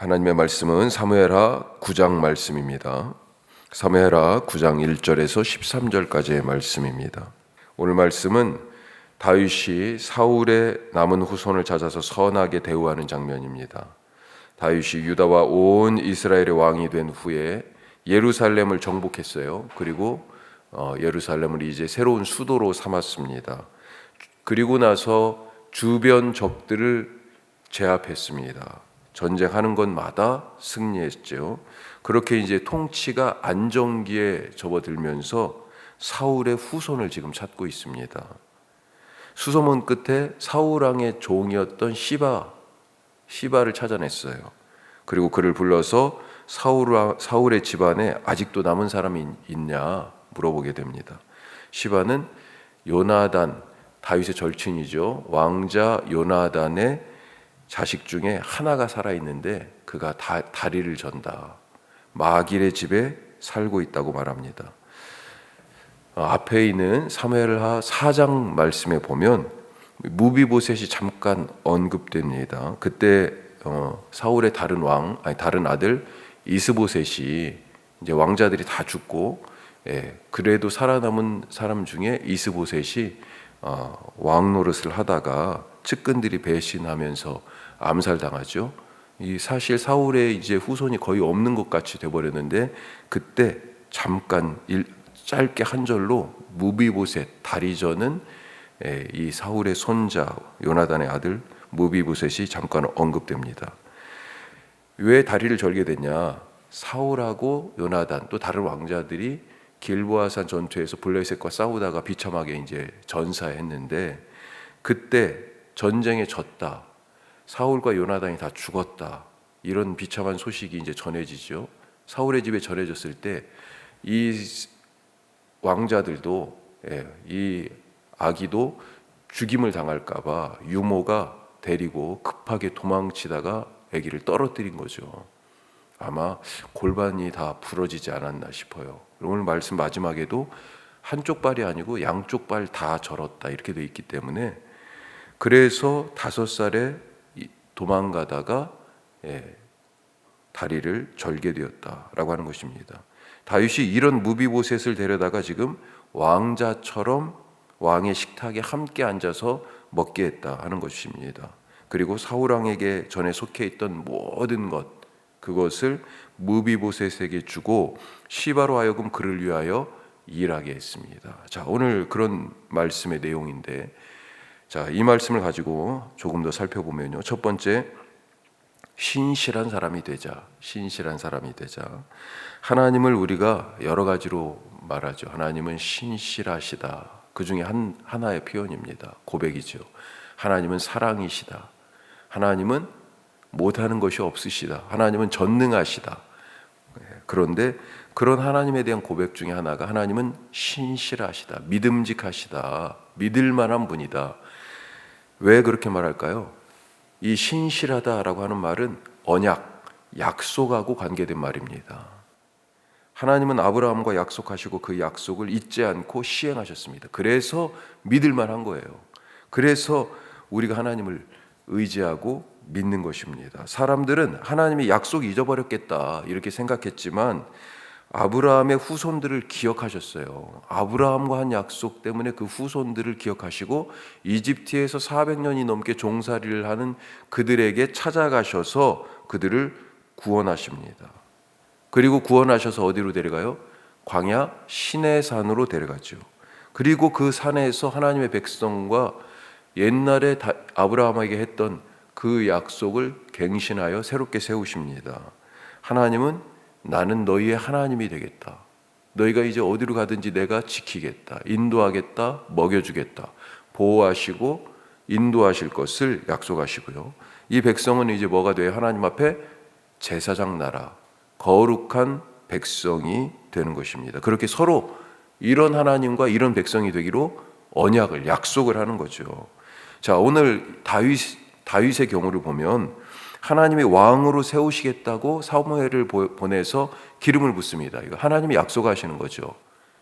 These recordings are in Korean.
하나님의 말씀은 사무엘하 9장 말씀입니다. 사무엘하 9장 1절에서 13절까지의 말씀입니다. 오늘 말씀은 다윗이 사울의 남은 후손을 찾아서 선하게 대우하는 장면입니다. 다윗이 유다와 온 이스라엘의 왕이 된 후에 예루살렘을 정복했어요. 그리고 예루살렘을 이제 새로운 수도로 삼았습니다. 그리고 나서 주변 적들을 제압했습니다. 전쟁하는 곳마다 승리했죠. 그렇게 이제 통치가 안정기에 접어들면서 사울의 후손을 지금 찾고 있습니다. 수소문 끝에 사울 왕의 종이었던 시바를 찾아냈어요. 그리고 그를 불러서 사울의 집안에 아직도 남은 사람이 있냐 물어보게 됩니다. 시바는 요나단, 다윗의 절친이죠. 왕자 요나단의 자식 중에 하나가 살아있는데 그가 다리를 전다. 마길의 집에 살고 있다고 말합니다. 앞에 있는 사무엘하 4장 말씀에 보면 무비보셋이 잠깐 언급됩니다. 그때 사울의 다른 아들 이스보셋이 이제 왕자들이 다 죽고 그래도 살아남은 사람 중에 이스보셋이 왕 노릇을 하다가 측근들이 배신하면서 암살당하죠. 이 사실 사울의 이제 후손이 거의 없는 것 같이 돼버렸는데 그때 잠깐 짧게 한 절로 무비보셋 다리 저는 이 사울의 손자 요나단의 아들 무비보셋이 잠깐 언급됩니다. 왜 다리를 절게 됐냐? 사울하고 요나단 또 다른 왕자들이 길보아산 전투에서 블레셋과 싸우다가 비참하게 이제 전사했는데 그때 전쟁에 졌다. 사울과 요나단이 다 죽었다. 이런 비참한 소식이 이제 전해지죠. 사울의 집에 전해졌을 때 이 왕자들도 이 아기도 죽임을 당할까봐 유모가 데리고 급하게 도망치다가 아기를 떨어뜨린 거죠. 아마 골반이 다 부러지지 않았나 싶어요. 오늘 말씀 마지막에도 한쪽 발이 아니고 양쪽 발 다 절었다 이렇게 돼 있기 때문에 그래서 5살에 도망가다가 다리를 절게 되었다라고 하는 것입니다. 다윗이 이런 무비보셋을 데려다가 지금 왕자처럼 왕의 식탁에 함께 앉아서 먹게 했다 하는 것입니다. 그리고 사울 왕에게 전에 속해 있던 모든 그것을 무비보셋에게 주고 시바로 하여금 그를 위하여 일하게 했습니다. 자, 오늘 그런 말씀의 내용인데 자, 이 말씀을 가지고 조금 더 살펴보면요. 첫 번째, 신실한 사람이 되자. 하나님을 우리가 여러 가지로 말하죠. 하나님은 신실하시다. 그 중에 하나의 표현입니다. 고백이죠. 하나님은 사랑이시다. 하나님은 못하는 것이 없으시다. 하나님은 전능하시다. 그런데 그런 하나님에 대한 고백 중에 하나가 하나님은 신실하시다. 믿음직하시다. 믿을 만한 분이다. 왜 그렇게 말할까요? 이 신실하다라고 하는 말은 언약, 약속하고 관계된 말입니다. 하나님은 아브라함과 약속하시고 그 약속을 잊지 않고 시행하셨습니다. 그래서 믿을 만한 거예요. 그래서 우리가 하나님을 의지하고 믿는 것입니다. 사람들은 하나님이 약속 잊어버렸겠다 이렇게 생각했지만 아브라함의 후손들을 기억하셨어요. 아브라함과 한 약속 때문에 그 후손들을 기억하시고 이집트에서 400년이 넘게 종살이를 하는 그들에게 찾아가셔서 그들을 구원하십니다. 그리고 구원하셔서 어디로 데려가요? 광야 시내산으로 데려가죠. 그리고 그 산에서 하나님의 백성과 옛날에 아브라함에게 했던 그 약속을 갱신하여 새롭게 세우십니다. 하나님은 나는 너희의 하나님이 되겠다. 너희가 이제 어디로 가든지 내가 지키겠다. 인도하겠다. 먹여주겠다. 보호하시고 인도하실 것을 약속하시고요. 이 백성은 이제 뭐가 돼요? 하나님 앞에 제사장 나라, 거룩한 백성이 되는 것입니다. 그렇게 서로 이런 하나님과 이런 백성이 되기로 언약을, 약속을 하는 거죠. 자, 오늘 다윗의 경우를 보면 하나님이 왕으로 세우시겠다고 사무엘을 보내서 기름을 붓습니다. 이거 하나님이 약속하시는 거죠.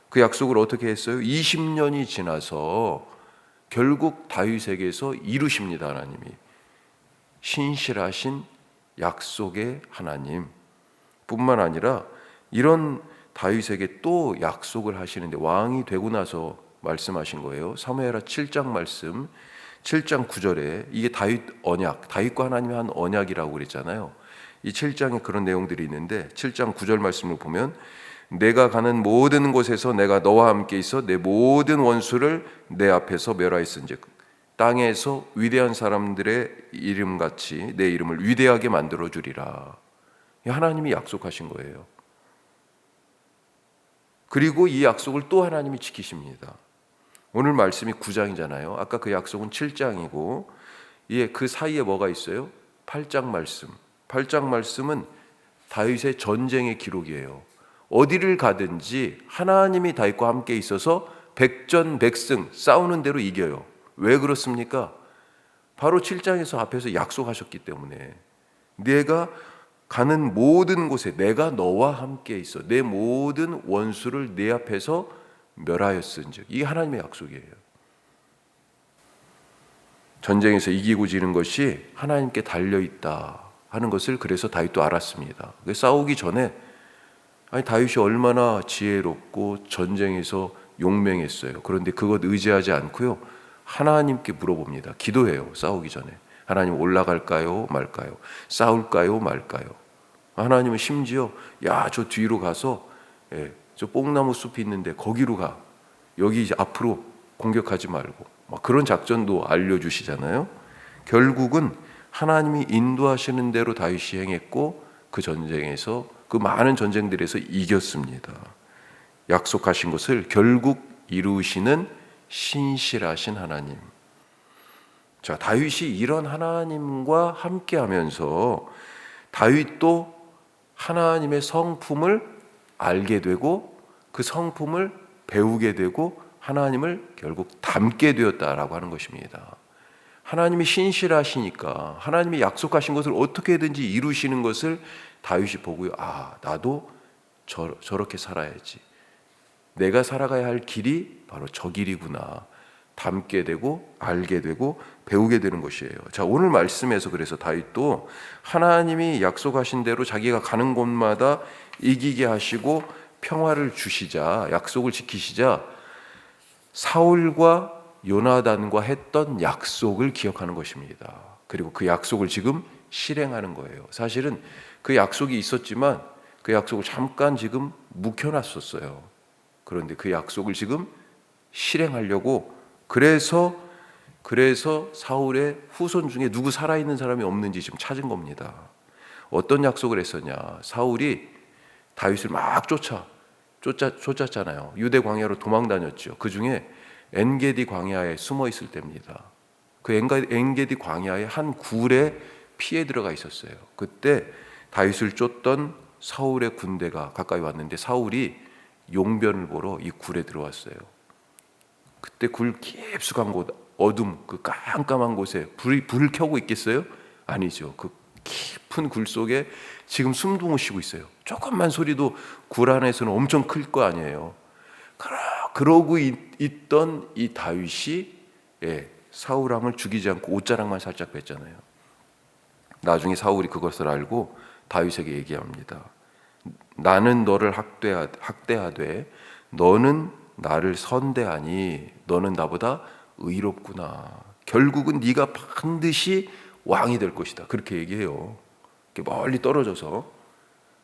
그 약속을 어떻게 했어요? 20년이 지나서 결국 다윗에게서 이루십니다. 하나님이 신실하신 약속의 하나님 뿐만 아니라 이런 다윗에게 또 약속을 하시는데, 왕이 되고 나서 말씀하신 거예요. 사무엘하 7장 말씀 7장 9절에 이게 다윗 언약, 다윗과 하나님이 한 언약이라고 그랬잖아요. 이 7장에 그런 내용들이 있는데 7장 9절 말씀을 보면, 내가 가는 모든 곳에서 내가 너와 함께 있어 내 모든 원수를 내 앞에서 멸하였은즉 땅에서 위대한 사람들의 이름같이 내 이름을 위대하게 만들어 주리라. 하나님이 약속하신 거예요. 그리고 이 약속을 또 하나님이 지키십니다. 오늘 말씀이 9장이잖아요. 아까 그 약속은 7장이고, 그 사이에 뭐가 있어요? 8장 말씀. 8장 말씀은 다윗의 전쟁의 기록이에요. 어디를 가든지 하나님이 다윗과 함께 있어서 백전백승 싸우는 대로 이겨요. 왜 그렇습니까? 바로 7장에서 앞에서 약속하셨기 때문에. 내가 가는 모든 곳에 내가 너와 함께 있어 내 모든 원수를 내 앞에서 멸하였은즉, 이게 하나님의 약속이에요. 전쟁에서 이기고 지는 것이 하나님께 달려있다 하는 것을 그래서 다윗도 알았습니다. 싸우기 전에 다윗이 얼마나 지혜롭고 전쟁에서 용맹했어요. 그런데 그것 의지하지 않고요, 하나님께 물어봅니다. 기도해요. 싸우기 전에 하나님, 올라갈까요 말까요? 싸울까요 말까요? 하나님은 심지어 저 뒤로 가서 저 뽕나무 숲이 있는데 거기로 가, 여기 이제 앞으로 공격하지 말고, 그런 작전도 알려주시잖아요. 결국은 하나님이 인도하시는 대로 다윗이 행했고, 그 전쟁에서, 그 많은 전쟁들에서 이겼습니다. 약속하신 것을 결국 이루시는 신실하신 하나님. 자, 다윗이 이런 하나님과 함께하면서 다윗도 하나님의 성품을 알게 되고 그 성품을 배우게 되고 하나님을 결국 닮게 되었다라고 하는 것입니다. 하나님이 신실하시니까 하나님이 약속하신 것을 어떻게든지 이루시는 것을 다윗이 보고요, 나도 저렇게 살아야지, 내가 살아가야 할 길이 바로 저 길이구나, 닮게 되고 알게 되고 배우게 되는 것이에요. 자, 오늘 말씀에서 그래서 다윗도 하나님이 약속하신 대로 자기가 가는 곳마다 이기게 하시고 평화를 주시자, 약속을 지키시자, 사울과 요나단과 했던 약속을 기억하는 것입니다. 그리고 그 약속을 지금 실행하는 거예요. 사실은 그 약속이 있었지만 그 약속을 잠깐 지금 묵혀놨었어요. 그런데 그 약속을 지금 실행하려고, 그래서 사울의 후손 중에 누구 살아있는 사람이 없는지 지금 찾은 겁니다. 어떤 약속을 했었냐? 사울이 다윗을 막 쫓았잖아요. 유대 광야로 도망 다녔죠. 그 중에 엔게디 광야에 숨어 있을 때입니다. 그 엔게디 광야에 한 굴에 피해 들어가 있었어요. 그때 다윗을 쫓던 사울의 군대가 가까이 왔는데 사울이 용변을 보러 이 굴에 들어왔어요. 그때 굴 깊숙한 곳, 어둠, 그 깜깜한 곳에 불을 켜고 있겠어요? 아니죠. 그 깊은 굴 속에 지금 숨도 못 쉬고 있어요. 조금만 소리도 굴 안에서는 엄청 클 거 아니에요. 그러고 있던 이 다윗이 사울 왕을 죽이지 않고 옷자락만 살짝 뺐잖아요. 나중에 사울이 그것을 알고 다윗에게 얘기합니다. 나는 너를 학대하되 너는 나를 선대하니 너는 나보다 의롭구나. 결국은 네가 반드시 왕이 될 것이다. 그렇게 얘기해요. 멀리 떨어져서.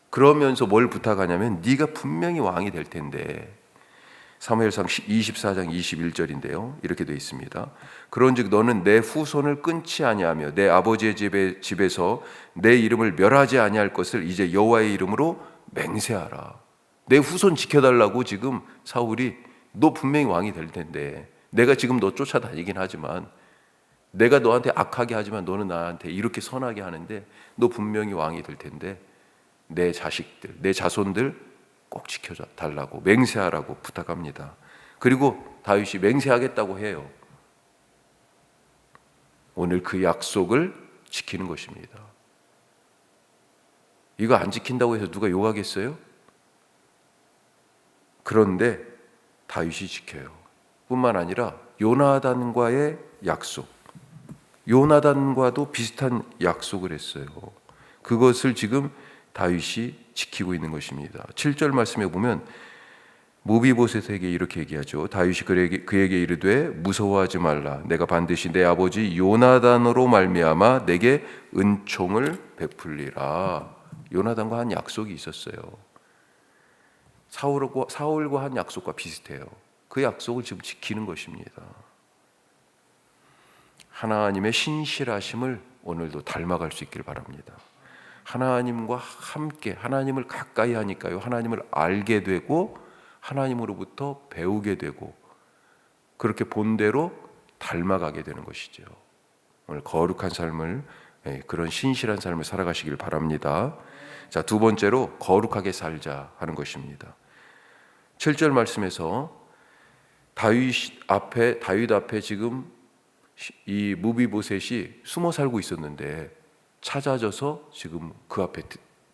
그러면서 뭘 부탁하냐면 네가 분명히 왕이 될 텐데, 사무엘상 24장 21절인데요. 이렇게 되어 있습니다. 그런즉 너는 내 후손을 끊지 아니하며 내 아버지의 집에서 내 이름을 멸하지 아니할 것을 이제 여호와의 이름으로 맹세하라. 내 후손 지켜달라고 지금 사울이, 너 분명히 왕이 될 텐데, 내가 지금 너 쫓아다니긴 하지만, 내가 너한테 악하게 하지만 너는 나한테 이렇게 선하게 하는데 너 분명히 왕이 될 텐데 내 자식들, 내 자손들 꼭 지켜달라고 맹세하라고 부탁합니다. 그리고 다윗이 맹세하겠다고 해요. 오늘 그 약속을 지키는 것입니다. 이거 안 지킨다고 해서 누가 욕하겠어요? 그런데 다윗이 지켜요. 뿐만 아니라 요나단과의 약속, 요나단과도 비슷한 약속을 했어요. 그것을 지금 다윗이 지키고 있는 것입니다. 7절 말씀에 보면 무비보셋에게 이렇게 얘기하죠. 다윗이 그에게 이르되 무서워하지 말라. 내가 반드시 내 아버지 요나단으로 말미암아 내게 은총을 베풀리라. 요나단과 한 약속이 있었어요. 사울과 한 약속과 비슷해요. 그 약속을 지금 지키는 것입니다. 하나님의 신실하심을 오늘도 닮아갈 수 있길 바랍니다. 하나님과 함께 하나님을 가까이 하니까요, 하나님을 알게 되고 하나님으로부터 배우게 되고 그렇게 본대로 닮아가게 되는 것이죠. 오늘 거룩한 삶을, 그런 신실한 삶을 살아가시길 바랍니다. 자, 두 번째로 거룩하게 살자 하는 것입니다. 7절 말씀에서 다윗 앞에 지금 이 무비보셋이 숨어 살고 있었는데 찾아져서 지금 그 앞에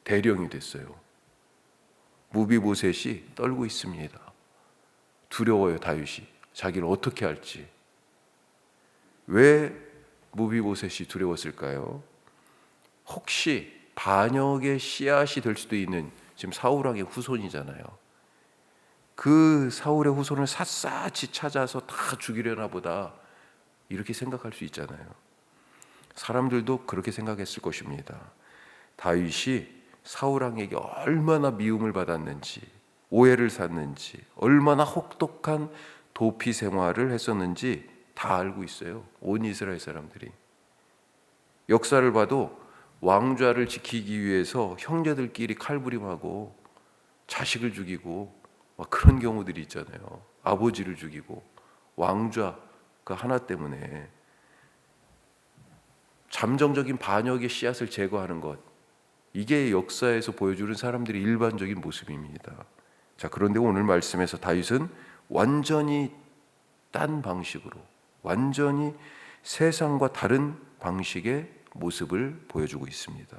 대령이 됐어요. 무비보셋이 떨고 있습니다. 두려워요. 다윗이 자기를 어떻게 할지. 왜 무비보셋이 두려웠을까요? 혹시 반역의 씨앗이 될 수도 있는, 지금 사울왕의 후손이잖아요. 그 사울의 후손을 샅샅이 찾아서 다 죽이려나 보다, 이렇게 생각할 수 있잖아요. 사람들도 그렇게 생각했을 것입니다. 다윗이 사울왕에게 얼마나 미움을 받았는지, 오해를 샀는지, 얼마나 혹독한 도피 생활을 했었는지 다 알고 있어요. 온 이스라엘 사람들이. 역사를 봐도 왕좌를 지키기 위해서 형제들끼리 칼부림하고 자식을 죽이고 막 그런 경우들이 있잖아요. 아버지를 죽이고 왕좌 그 하나 때문에 잠정적인 반역의 씨앗을 제거하는 것, 이게 역사에서 보여주는 사람들의 일반적인 모습입니다. 자, 그런데 오늘 말씀에서 다윗은 완전히 딴 방식으로, 완전히 세상과 다른 방식의 모습을 보여주고 있습니다.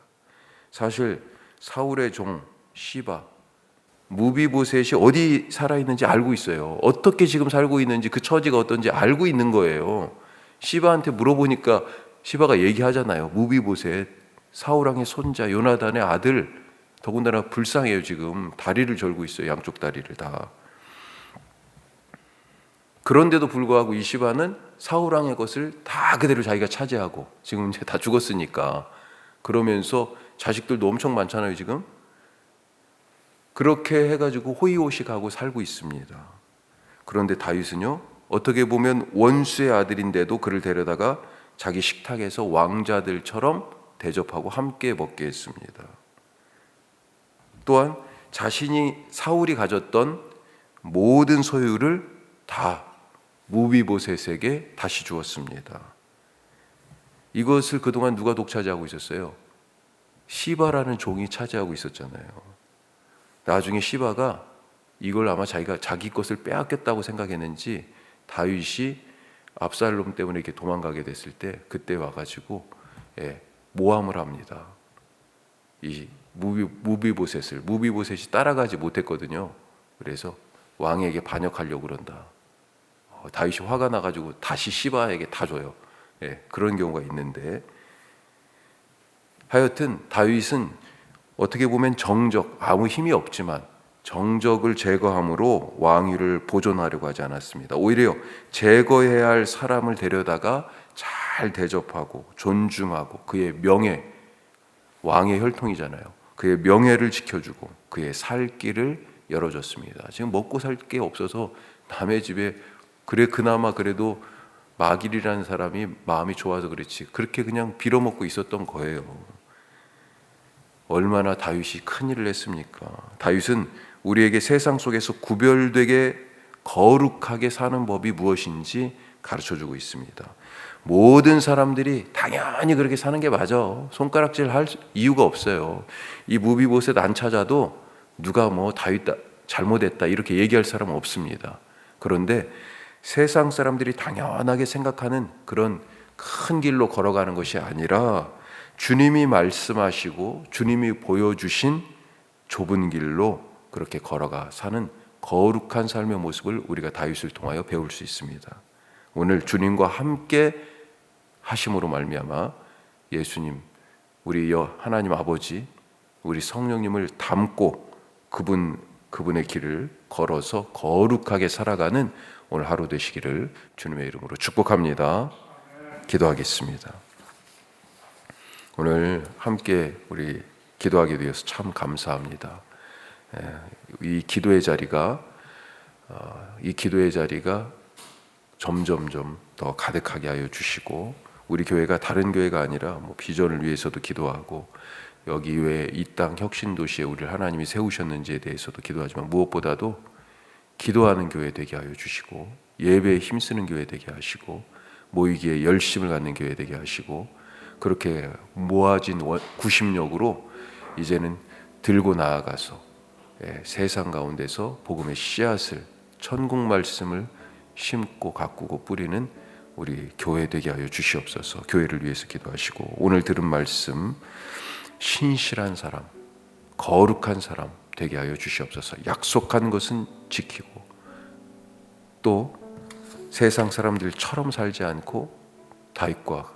사실 사울의 종 시바, 무비보셋이 어디 살아있는지 알고 있어요. 어떻게 지금 살고 있는지, 그 처지가 어떤지 알고 있는 거예요. 시바한테 물어보니까 시바가 얘기하잖아요. 무비보셋, 사울왕의 손자 요나단의 아들, 더군다나 불쌍해요. 지금 다리를 절고 있어요. 양쪽 다리를 다. 그런데도 불구하고 이 시바는 사울왕의 것을 다 그대로 자기가 차지하고, 지금 이제 다 죽었으니까, 그러면서 자식들도 엄청 많잖아요. 지금 그렇게 해가지고 호의호식하고 살고 있습니다. 그런데 다윗은요, 어떻게 보면 원수의 아들인데도 그를 데려다가 자기 식탁에서 왕자들처럼 대접하고 함께 먹게 했습니다. 또한 자신이 사울이 가졌던 모든 소유를 다 무비보셋에게 다시 주었습니다. 이것을 그동안 누가 독차지하고 있었어요? 시바라는 종이 차지하고 있었잖아요. 나중에 시바가 이걸 아마 자기 것을 빼앗겼다고 생각했는지 다윗이 압살롬 때문에 이렇게 도망가게 됐을 때 그때 와가지고 모함을 합니다. 이 무비보셋이 따라가지 못했거든요. 그래서 왕에게 반역하려고 그런다. 다윗이 화가 나가지고 다시 시바에게 다 줘요. 그런 경우가 있는데, 하여튼 다윗은 어떻게 보면 아무 힘이 없지만 정적을 제거함으로 왕위를 보존하려고 하지 않았습니다. 오히려 제거해야 할 사람을 데려다가 잘 대접하고 존중하고 그의 명예, 왕의 혈통이잖아요. 그의 명예를 지켜주고 그의 살 길을 열어줬습니다. 지금 먹고 살 게 없어서 남의 집에 그나마 그래도 마길이라는 사람이 마음이 좋아서 그렇지 그렇게 그냥 빌어먹고 있었던 거예요. 얼마나 다윗이 큰일을 했습니까? 다윗은 우리에게 세상 속에서 구별되게 거룩하게 사는 법이 무엇인지 가르쳐주고 있습니다. 모든 사람들이 당연히 그렇게 사는 게 맞아. 손가락질 할 이유가 없어요. 이 무비보셋 안 찾아도 누가 다윗 잘못했다 이렇게 얘기할 사람은 없습니다. 그런데 세상 사람들이 당연하게 생각하는 그런 큰 길로 걸어가는 것이 아니라 주님이 말씀하시고 주님이 보여주신 좁은 길로 그렇게 걸어가 사는 거룩한 삶의 모습을 우리가 다윗을 통하여 배울 수 있습니다. 오늘 주님과 함께 하심으로 말미암아 예수님 우리 하나님 아버지, 우리 성령님을 닮고 그분의 길을 걸어서 거룩하게 살아가는 오늘 하루 되시기를 주님의 이름으로 축복합니다. 기도하겠습니다. 오늘 함께 우리 기도하게 되어서 참 감사합니다. 이 기도의 자리가 점점점 더 가득하게 하여 주시고, 우리 교회가 다른 교회가 아니라 비전을 위해서도 기도하고, 여기 왜 이 땅 혁신도시에 우리를 하나님이 세우셨는지에 대해서도 기도하지만, 무엇보다도 기도하는 교회 되게 하여 주시고, 예배에 힘쓰는 교회 되게 하시고, 모이기에 열심을 갖는 교회 되게 하시고, 그렇게 모아진 구심력으로 이제는 들고 나아가서 세상 가운데서 복음의 씨앗을, 천국 말씀을 심고 가꾸고 뿌리는 우리 교회 되게 하여 주시옵소서. 교회를 위해서 기도하시고, 오늘 들은 말씀 신실한 사람, 거룩한 사람 되게 하여 주시옵소서. 약속한 것은 지키고, 또 세상 사람들처럼 살지 않고 다윗과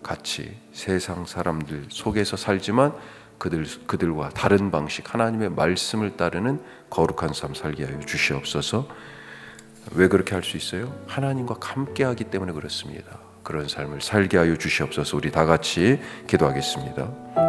같이 세상 사람들 속에서 살지만 그들과 다른 방식, 하나님의 말씀을 따르는 거룩한 삶 살게 하여 주시옵소서. 왜 그렇게 할 수 있어요? 하나님과 함께하기 때문에 그렇습니다. 그런 삶을 살게 하여 주시옵소서. 우리 다 같이 기도하겠습니다.